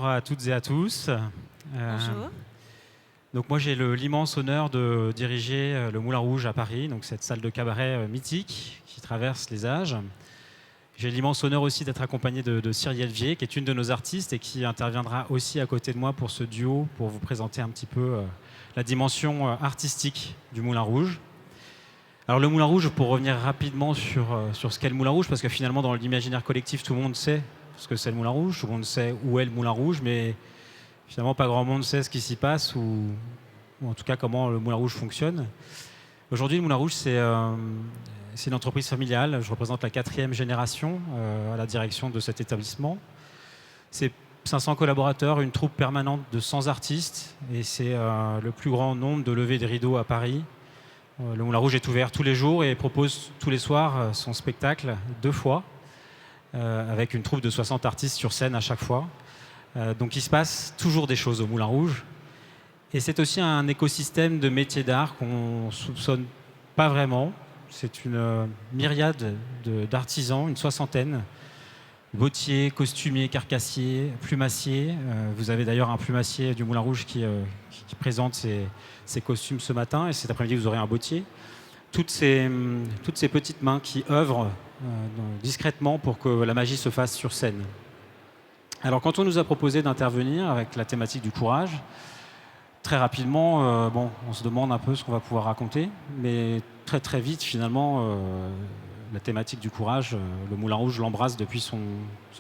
Bonjour à toutes et à tous. Bonjour. Donc moi j'ai l'immense honneur de diriger le Moulin Rouge à Paris, donc cette salle de cabaret mythique qui traverse les âges. J'ai l'immense honneur aussi d'être accompagné de Cyrielle Vier, qui est une de nos artistes et qui interviendra aussi à côté de moi pour ce duo, pour vous présenter un petit peu la dimension artistique du Moulin Rouge. Alors le Moulin Rouge, pour revenir rapidement sur ce qu'est le Moulin Rouge, parce que finalement dans l'imaginaire collectif tout le monde sait ce que c'est le Moulin Rouge, tout le monde sait où est le Moulin Rouge, mais finalement pas grand monde sait ce qui s'y passe ou en tout cas comment le Moulin Rouge fonctionne. Aujourd'hui le Moulin Rouge c'est une entreprise familiale, je représente la 4e génération à la direction de cet établissement. C'est 500 collaborateurs, une troupe permanente de 100 artistes et c'est le plus grand nombre de levées de rideaux à Paris. Le Moulin Rouge est ouvert tous les jours et propose tous les soirs son spectacle 2 fois, avec une troupe de 60 artistes sur scène à chaque fois. Donc il se passe toujours des choses au Moulin Rouge. Et c'est aussi un écosystème de métiers d'art qu'on ne soupçonne pas vraiment. C'est une myriade d'artisans, une soixantaine. Bottiers, costumiers, carcassiers, plumassiers. Vous avez d'ailleurs un plumassier du Moulin Rouge qui présente ses costumes ce matin. Et cet après-midi, vous aurez un bottier. Toutes ces petites mains qui œuvrent discrètement pour que la magie se fasse sur scène. Alors, quand on nous a proposé d'intervenir avec la thématique du courage, très rapidement, on se demande un peu ce qu'on va pouvoir raconter. Mais très, très vite, finalement, la thématique du courage, le Moulin Rouge l'embrasse depuis son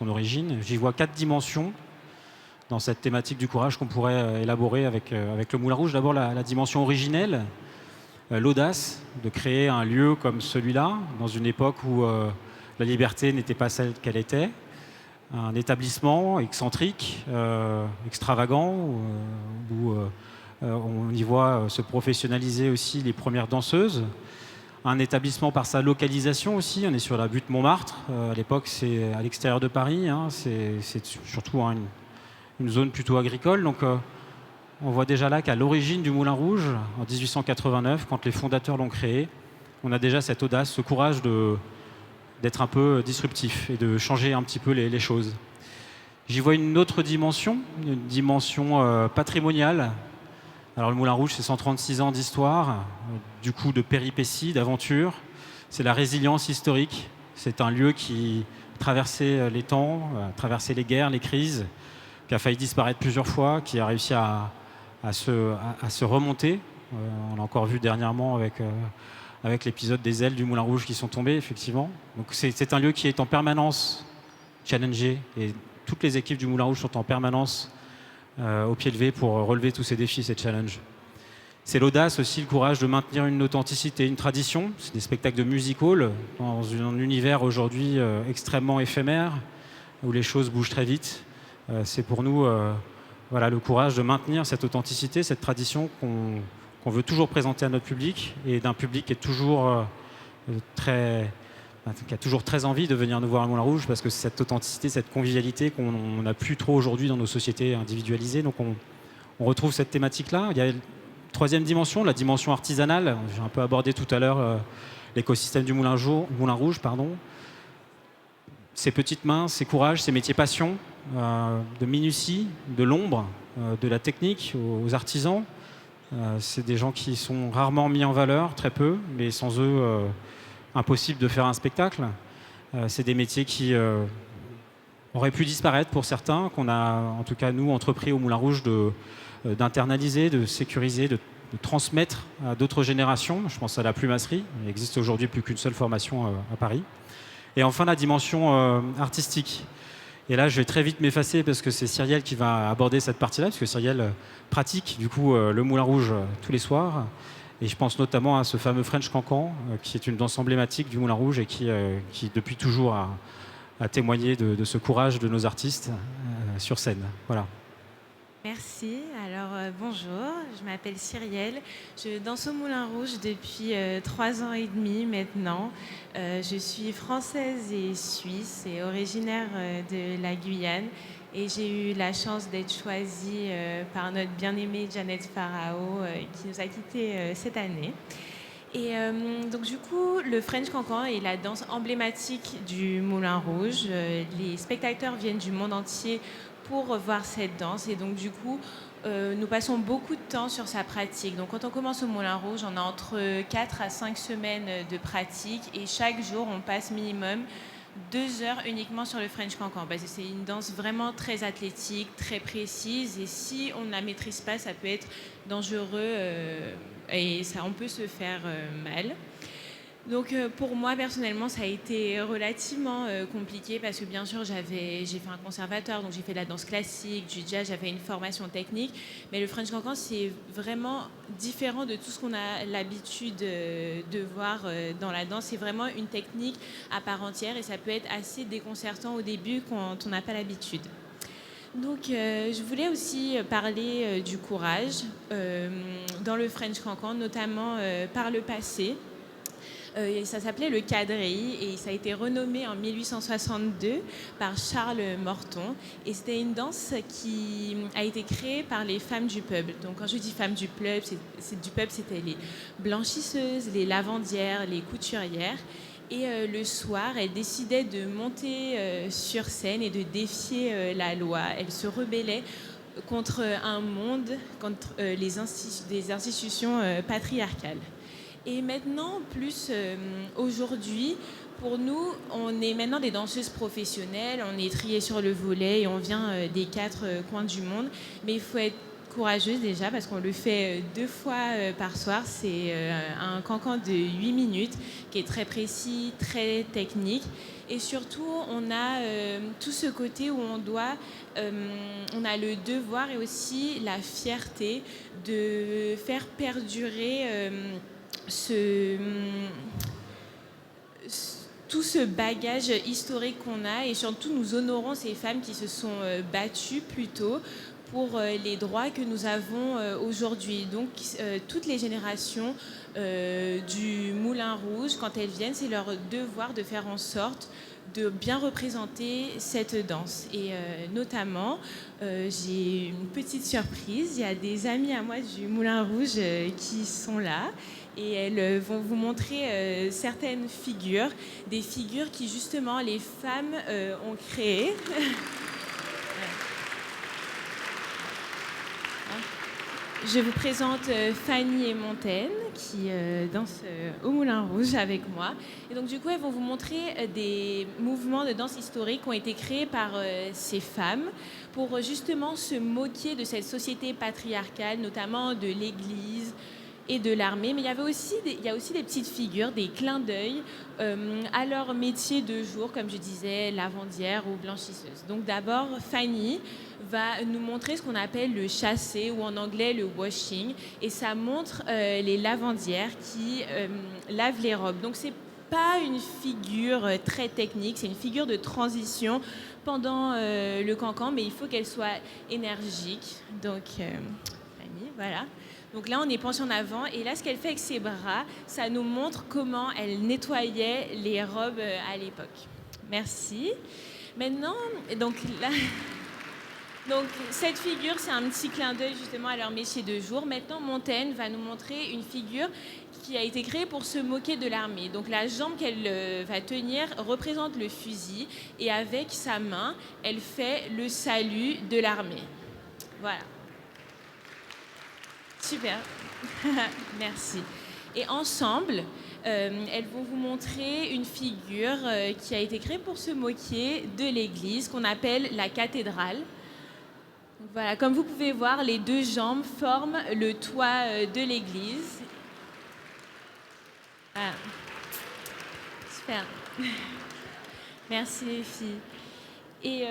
origine. J'y vois 4 dimensions dans cette thématique du courage qu'on pourrait élaborer avec le Moulin Rouge. D'abord, la dimension originelle, l'audace de créer un lieu comme celui-là, dans une époque où la liberté n'était pas celle qu'elle était. Un établissement excentrique, extravagant, où on y voit se professionnaliser aussi les premières danseuses. Un établissement par sa localisation aussi, on est sur la butte Montmartre, à l'époque c'est à l'extérieur de Paris, c'est surtout une zone plutôt agricole, donc on voit déjà là qu'à l'origine du Moulin Rouge, en 1889, quand les fondateurs l'ont créé, on a déjà cette audace, ce courage d'être un peu disruptif et de changer un petit peu les choses. J'y vois une autre dimension, une dimension patrimoniale. Alors le Moulin Rouge, c'est 136 ans d'histoire, du coup de péripéties, d'aventures. C'est la résilience historique. C'est un lieu qui a traversé les temps, a traversé les guerres, les crises, qui a failli disparaître plusieurs fois, qui a réussi à se remonter. On l'a encore vu dernièrement avec l'épisode des ailes du Moulin Rouge qui sont tombées, effectivement. Donc c'est un lieu qui est en permanence challengé et toutes les équipes du Moulin Rouge sont en permanence au pied levé pour relever tous ces défis, ces challenges. C'est l'audace aussi, le courage de maintenir une authenticité, une tradition. C'est des spectacles de music hall dans un univers aujourd'hui extrêmement éphémère, où les choses bougent très vite. C'est pour nous le courage de maintenir cette authenticité, cette tradition qu'on veut toujours présenter à notre public, et d'un public qui est toujours qui a toujours très envie de venir nous voir à Moulin Rouge, parce que c'est cette authenticité, cette convivialité qu'on n'a plus trop aujourd'hui dans nos sociétés individualisées. Donc on retrouve cette thématique-là. Il y a une 3e dimension, la dimension artisanale. J'ai un peu abordé tout à l'heure l'écosystème du Moulin Rouge. Ces petites mains, ces courages, ces métiers passion, de minutie, de l'ombre, de la technique aux artisans. C'est des gens qui sont rarement mis en valeur, très peu, mais sans eux, impossible de faire un spectacle. C'est des métiers qui auraient pu disparaître pour certains, qu'on a, en tout cas nous, entrepris au Moulin Rouge d'internaliser, de sécuriser, de transmettre à d'autres générations. Je pense à la plumasserie. Il n'existe aujourd'hui plus qu'une seule formation à Paris. Et enfin, la dimension artistique. Et là, je vais très vite m'effacer parce que c'est Cyrielle qui va aborder cette partie-là, parce que Cyrielle pratique du coup le Moulin Rouge tous les soirs. Et je pense notamment à ce fameux French Cancan, qui est une danse emblématique du Moulin Rouge et qui depuis toujours a témoigné de ce courage de nos artistes sur scène. Voilà. Merci. Alors bonjour, je m'appelle Cyrielle. Je danse au Moulin Rouge depuis 3 ans et demi maintenant. Je suis française et suisse et originaire de la Guyane. Et j'ai eu la chance d'être choisie par notre bien-aimée Janet Farao qui nous a quittés cette année. Et donc du coup, le French Cancan est la danse emblématique du Moulin Rouge. Les spectateurs viennent du monde entier pour voir cette danse. Et donc du coup, nous passons beaucoup de temps sur sa pratique. Donc quand on commence au Moulin Rouge, on a entre 4 à 5 semaines de pratique et chaque jour, on passe minimum 2 heures uniquement sur le French Cancan. Parce que c'est une danse vraiment très athlétique, très précise. Et si on ne la maîtrise pas, ça peut être dangereux et ça, on peut se faire mal. Donc pour moi personnellement ça a été relativement compliqué parce que bien sûr j'ai fait un conservatoire, donc j'ai fait de la danse classique, du jazz, j'avais une formation technique, mais le French Cancan c'est vraiment différent de tout ce qu'on a l'habitude de voir dans la danse. C'est vraiment une technique à part entière et ça peut être assez déconcertant au début quand on n'a pas l'habitude. Donc je voulais aussi parler du courage dans le French Cancan, notamment par le passé. Ça s'appelait le quadrille et ça a été renommé en 1862 par Charles Morton. Et c'était une danse qui a été créée par les femmes du peuple. Donc quand je dis femmes du peuple, c'était les blanchisseuses, les lavandières, les couturières. Et le soir, elles décidaient de monter sur scène et de défier la loi. Elles se rebellaient contre un monde, contre des institutions patriarcales. Et maintenant, plus aujourd'hui, pour nous, on est maintenant des danseuses professionnelles, on est triées sur le volet et on vient des 4 coins du monde. Mais il faut être courageuse déjà parce qu'on le fait 2 fois par soir. C'est un cancan de 8 minutes qui est très précis, très technique. Et surtout, on a tout ce côté où on a le devoir et aussi la fierté de faire perdurer tout ce bagage historique qu'on a, et surtout nous honorons ces femmes qui se sont battues plus tôt pour les droits que nous avons aujourd'hui. Donc toutes les générations du Moulin Rouge, quand elles viennent, c'est leur devoir de faire en sorte de bien représenter cette danse. Et notamment, j'ai une petite surprise. Il y a des amis à moi du Moulin Rouge qui sont là. Et elles vont vous montrer certaines figures, des figures qui justement les femmes ont créées. Je vous présente Fanny et Montaigne qui dansent au Moulin Rouge avec moi. Et donc du coup, elles vont vous montrer des mouvements de danse historique qui ont été créés par ces femmes pour justement se moquer de cette société patriarcale, notamment de l'Église et de l'armée. Mais il y a aussi des petites figures, des clins d'œil à leur métier de jour, comme je disais, lavandière ou blanchisseuse. Donc d'abord, Fanny va nous montrer ce qu'on appelle le chassé ou en anglais le washing. Et ça montre les lavandières qui lavent les robes. Donc c'est pas une figure très technique, c'est une figure de transition pendant le cancan, mais il faut qu'elle soit énergique. Donc Fanny, voilà. Donc là, on est penché en avant. Et là, ce qu'elle fait avec ses bras, ça nous montre comment elle nettoyait les robes à l'époque. Merci. Maintenant, donc là... Donc cette figure, c'est un petit clin d'œil justement à leur métier de jour. Maintenant, Montaigne va nous montrer une figure qui a été créée pour se moquer de l'armée. Donc la jambe qu'elle va tenir représente le fusil et avec sa main, elle fait le salut de l'armée. Voilà. Super. Merci. Et ensemble, elles vont vous montrer une figure qui a été créée pour se moquer de l'église qu'on appelle la cathédrale. Donc voilà, comme vous pouvez voir, les 2 jambes forment le toit de l'église. Voilà. Super. Merci les filles. Et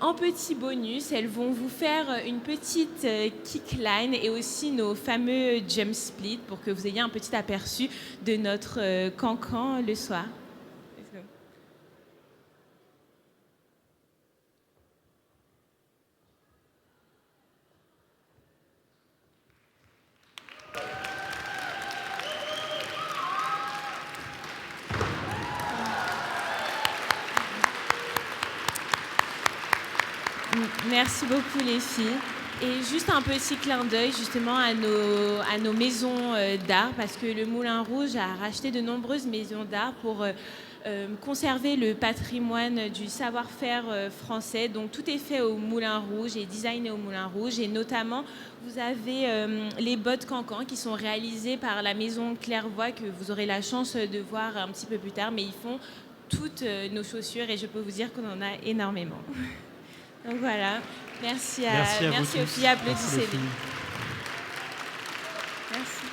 en petit bonus, elles vont vous faire une petite kickline et aussi nos fameux jump split pour que vous ayez un petit aperçu de notre cancan le soir. Merci beaucoup les filles. Et juste un petit clin d'œil justement à nos maisons d'art, parce que le Moulin Rouge a racheté de nombreuses maisons d'art pour conserver le patrimoine du savoir-faire français. Donc tout est fait au Moulin Rouge et designé au Moulin Rouge. Et notamment, vous avez les bottes Cancan qui sont réalisées par la maison Clairvoy, que vous aurez la chance de voir un petit peu plus tard. Mais ils font toutes nos chaussures et je peux vous dire qu'on en a énormément. Donc voilà, merci aux filles, applaudissez-les. Merci.